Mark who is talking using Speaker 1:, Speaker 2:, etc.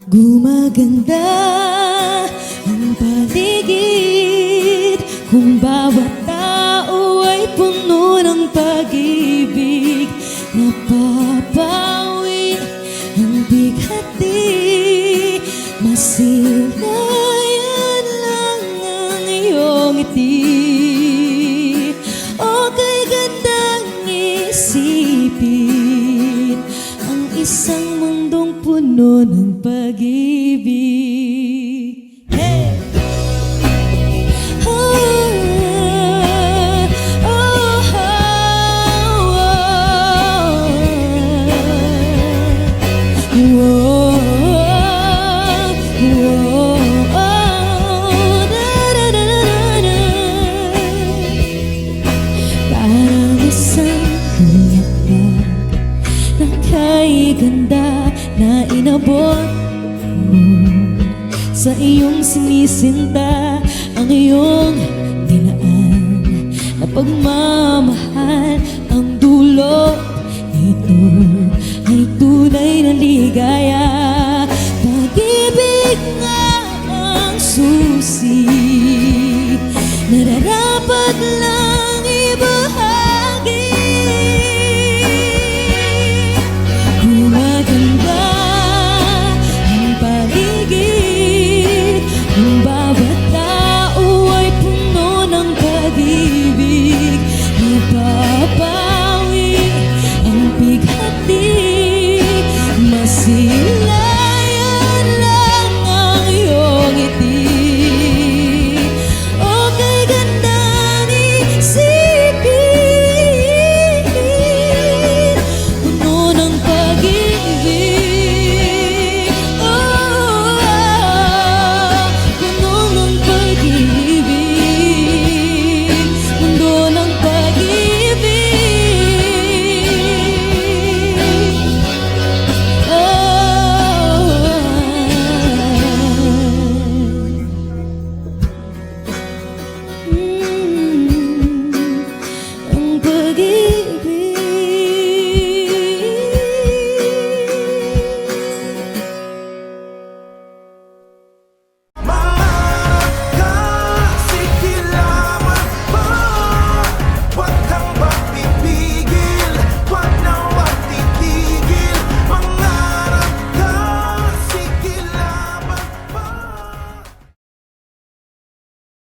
Speaker 1: Gumaganda ang paligid kung bawat tao ay puno ng pag-ibig. Napapawi ang bighati, masilayan lang ang iyong ngiti. Okay gandang isipin ang isang mundong puno ng pag-ibig. Hey! Parang isang bulaklak na kay ganda na inabot mo sa iyong sinisinta, ang iyong dinaan na pagmamahal. Ang dulo nito ay tunay na ligaya.